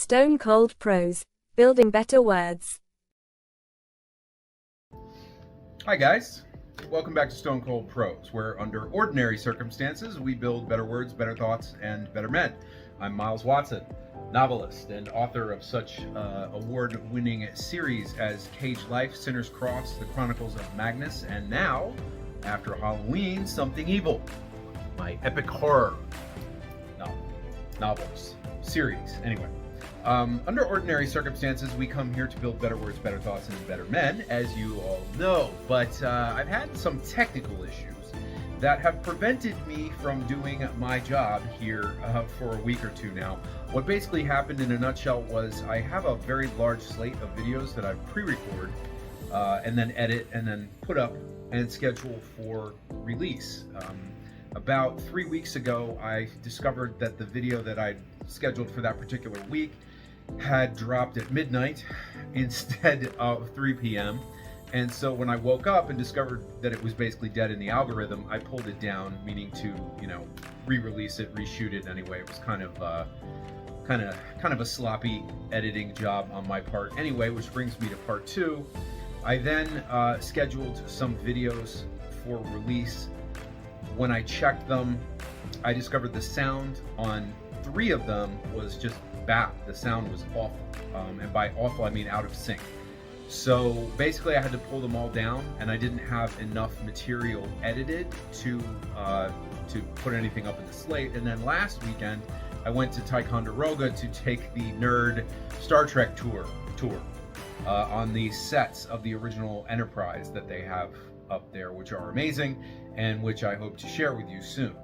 Stone Cold Prose, building better words. Hi guys, welcome back to Stone Cold Prose, where under ordinary circumstances we build better words, better thoughts, and better men. I'm Miles Watson, novelist and author of such award-winning series as Cage Life, Sinner's Cross, The Chronicles of Magnus, and now, after Halloween, Something Evil, my epic horror novels series. Anyway. Under ordinary circumstances, we come here to build better words, better thoughts, and better men, as you all know. But I've had some technical issues that have prevented me from doing my job here for a week or two now. What basically happened in a nutshell was I have a very large slate of videos that I pre-record and then edit and then put up and schedule for release. About 3 weeks ago, I discovered that the video that I'd scheduled for that particular week had dropped at midnight instead of 3 p.m. And so when I woke up and discovered that it was basically dead in the algorithm, I pulled it down, meaning to, re-release it, reshoot it anyway. It was kind of a sloppy editing job on my part anyway, which brings me to part 2. I then scheduled some videos for release. When I checked them, I discovered the sound on 3 of them was just bad. The sound was awful, and by awful I mean out of sync. So basically I had to pull them all down, and I didn't have enough material edited to put anything up in the slate. And then last weekend I went to Ticonderoga to take the nerd Star Trek tour on the sets of the original Enterprise that they have up there, which are amazing and which I hope to share with you soon.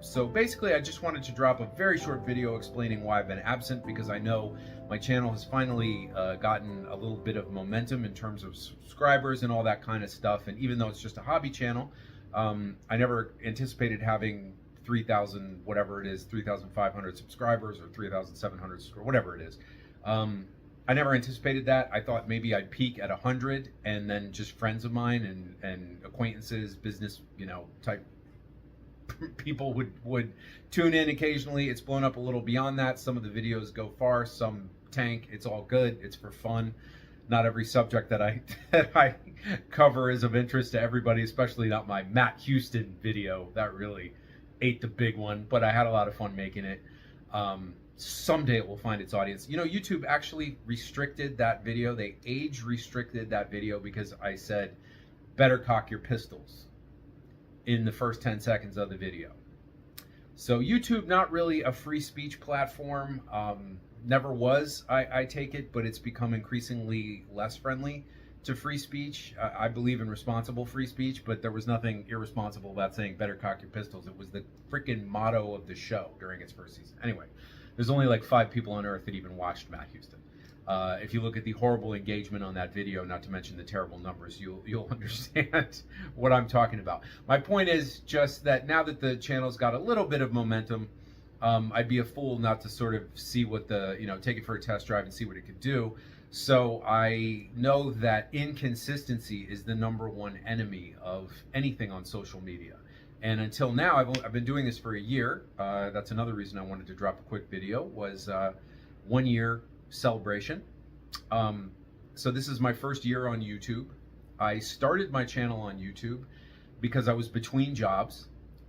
So basically I just wanted to drop a very short video explaining why I've been absent, because I know my channel has finally gotten a little bit of momentum in terms of subscribers and all that kind of stuff. And even though it's just a hobby channel, I never anticipated having 3,000, whatever it is, 3,500 subscribers or 3,700, or whatever it is. I never anticipated that. I thought maybe I'd peak at 100, and then just friends of mine and acquaintances, business, type people would tune in occasionally. It's blown up a little beyond that. Some of the videos go far, some tank. It's all good. It's for fun. Not every subject that I cover is of interest to everybody, especially not my Matt Houston video. That really ate the big one, but I had a lot of fun making it. Someday it will find its audience. YouTube actually restricted that video. They age restricted that video because I said, better cock your pistols in the first 10 seconds of the video. So YouTube, not really a free speech platform, never was, I take it, but it's become increasingly less friendly to free speech. I believe in responsible free speech, but there was nothing irresponsible about saying better cock your pistols. It was the freaking motto of the show during its first season. Anyway, there's only like 5 people on earth that even watched Matt Houston. If you look at the horrible engagement on that video, not to mention the terrible numbers, you'll understand what I'm talking about. My point is just that now that the channel's got a little bit of momentum, I'd be a fool not to sort of see what take it for a test drive and see what it could do. So I know that inconsistency is the #1 enemy of anything on social media. And until now, I've been doing this for a year. That's another reason I wanted to drop a quick video, was 1 year celebration. So this is my first year on YouTube. I started my channel on YouTube because I was between jobs,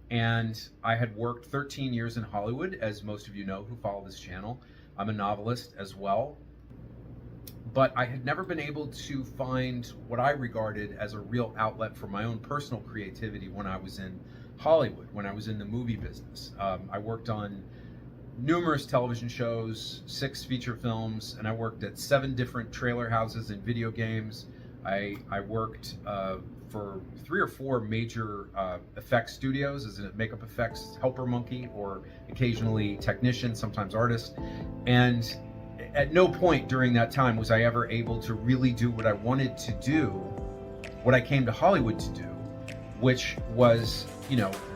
and I had worked 13 years in Hollywood, as most of you know who follow this channel. I'm a novelist as well, but I had never been able to find what I regarded as a real outlet for my own personal creativity when I was in Hollywood, when I was in the movie business. I worked on numerous television shows, 6 feature films, and I worked at 7 different trailer houses and video games. I worked for 3 or 4 major effects studios as a makeup effects helper monkey, or occasionally technician, sometimes artist. And at no point during that time was I ever able to really do what I wanted to do, what I came to Hollywood to do, which was,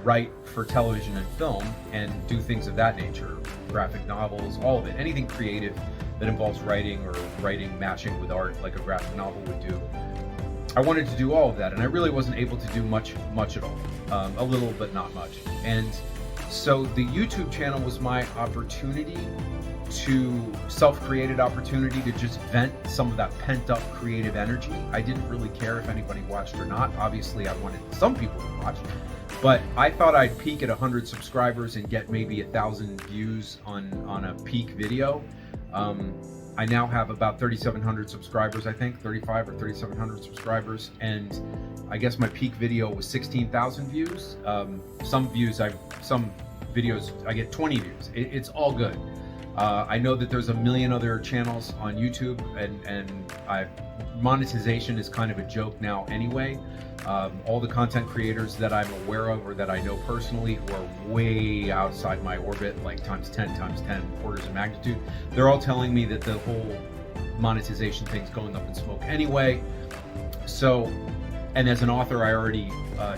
write for television and film and do things of that nature, graphic novels, all of it, anything creative that involves writing, or writing matching with art like a graphic novel would do. I wanted to do all of that, and I really wasn't able to do much at all. A little, but not much. And so the YouTube channel was my opportunity to self-created opportunity to just vent some of that pent-up creative energy. I didn't really care if anybody watched or not. Obviously, I wanted some people to watch, but I thought I'd peak at 100 subscribers and get maybe 1,000 views on a peak video. I now have about 3,700 subscribers, I think, 35 or 3,700 subscribers, and I guess my peak video was 16,000 views. Some videos I get 20 views. It's all good. I know that there's a million other channels on YouTube, and monetization is kind of a joke now anyway. All the content creators that I'm aware of or that I know personally who are way outside my orbit, like times 10, orders of magnitude, they're all telling me that the whole monetization thing's going up in smoke anyway. So, and as an author, I already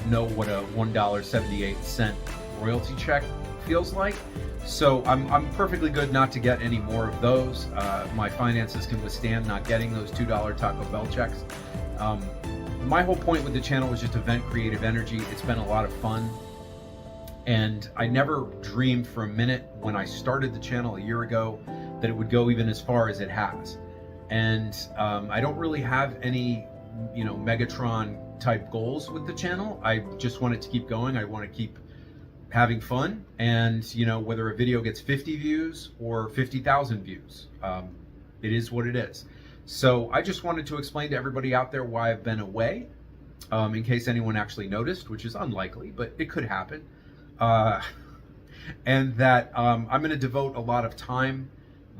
know what a $1.78 royalty check feels like. So I'm perfectly good not to get any more of those. My finances can withstand not getting those $2 Taco Bell checks. My whole point with the channel was just to vent creative energy. It's been a lot of fun. And I never dreamed for a minute when I started the channel a year ago that it would go even as far as it has. And I don't really have any, Megatron type goals with the channel. I just want it to keep going. I want to keep having fun, and whether a video gets 50 views or 50,000 views, it is what it is. So I just wanted to explain to everybody out there why I've been away, in case anyone actually noticed, which is unlikely, but it could happen. And that I'm going to devote a lot of time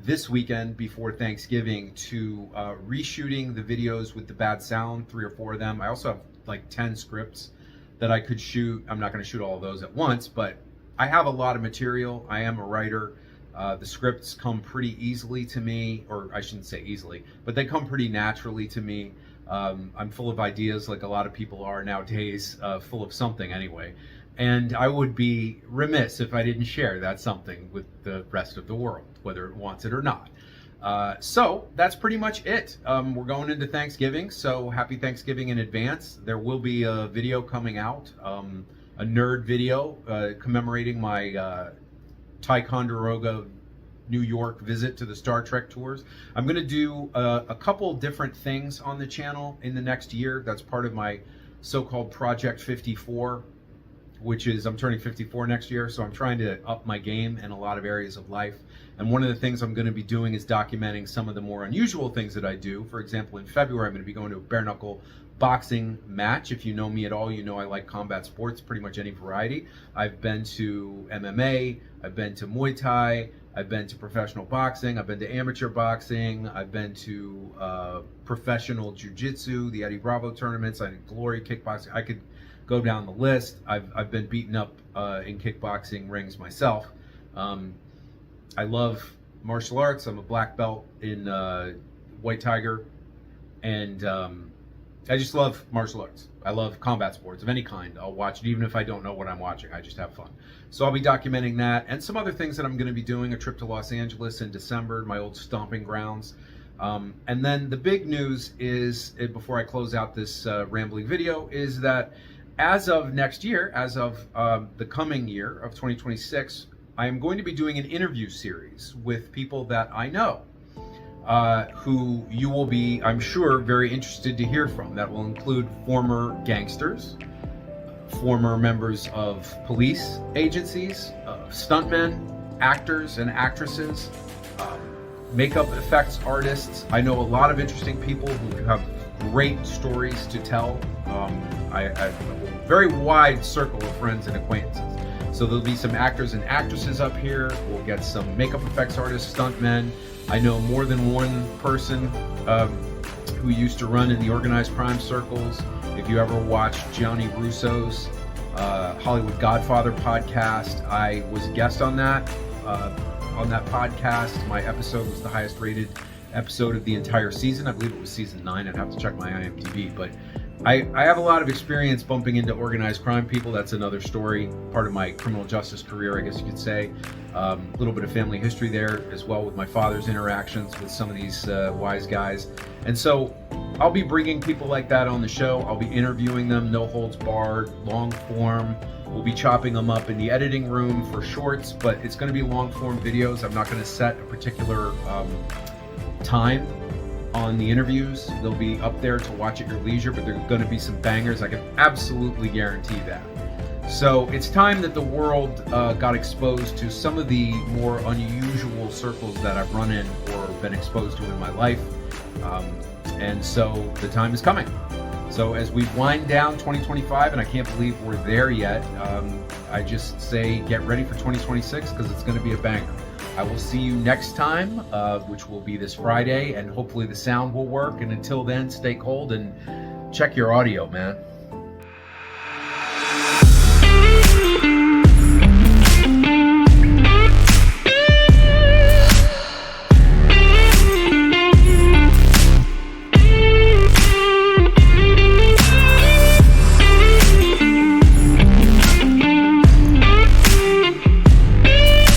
this weekend before Thanksgiving to reshooting the videos with the bad sound, 3 or 4 of them. I also have like 10 scripts that I could shoot. I'm not going to shoot all of those at once, but I have a lot of material. I am a writer. The scripts come pretty easily to me, or I shouldn't say easily, but they come pretty naturally to me. I'm full of ideas, like a lot of people are nowadays, full of something anyway. And I would be remiss if I didn't share that something with the rest of the world, whether it wants it or not. So that's pretty much it. We're going into Thanksgiving, so happy Thanksgiving in advance. There will be a video coming out, a nerd video commemorating my Ticonderoga, New York visit to the Star Trek tours. I'm going to do a couple different things on the channel in the next year. That's part of my so-called Project 54, which is, I'm turning 54 next year, so I'm trying to up my game in a lot of areas of life. And one of the things I'm going to be doing is documenting some of the more unusual things that I do. For example, in February, I'm going to be going to a bare knuckle boxing match. If you know me at all, you know I like combat sports, pretty much any variety. I've been to MMA, I've been to Muay Thai, I've been to professional boxing, I've been to amateur boxing, I've been to professional jiu-jitsu, the Eddie Bravo tournaments, I did Glory kickboxing. I could go down the list. I've been beaten up in kickboxing rings myself. I love martial arts. I'm a black belt in White Tiger, and I just love martial arts. I love combat sports of any kind. I'll watch it even if I don't know what I'm watching. I just have fun. So I'll be documenting that and some other things that I'm going to be doing. A trip to Los Angeles in December, my old stomping grounds. And then the big news is, before I close out this rambling video, is that as of next year, as of the coming year of 2026, I am going to be doing an interview series with people that I know, who you will be, I'm sure, very interested to hear from. That will include former gangsters, former members of police agencies, stuntmen, actors and actresses, makeup effects artists. I know a lot of interesting people who have great stories to tell. I have a very wide circle of friends and acquaintances. So there'll be some actors and actresses up here. We'll get some makeup effects artists, stuntmen. I know more than one person who used to run in the organized crime circles. If you ever watched Gianni Russo's Hollywood Godfather podcast, I was a guest on that podcast. My episode was the highest rated episode of the entire season. I believe it was season 9. I'd have to check my IMDb, but I have a lot of experience bumping into organized crime people. That's another story, part of my criminal justice career, I guess you could say. A little bit of family history there as well with my father's interactions with some of these wise guys. And so I'll be bringing people like that on the show. I'll be interviewing them, no holds barred, long form. We'll be chopping them up in the editing room for shorts, but it's going to be long form videos. I'm not going to set a particular time on the interviews. They'll be up there to watch at your leisure, but there's going to be some bangers. I can absolutely guarantee that. So it's time that the world got exposed to some of the more unusual circles that I've run in or been exposed to in my life. And so the time is coming. So as we wind down 2025, and I can't believe we're there yet, I just say get ready for 2026 because it's going to be a banger. I will see you next time, which will be this Friday, and hopefully the sound will work. And until then, stay cold and check your audio, man.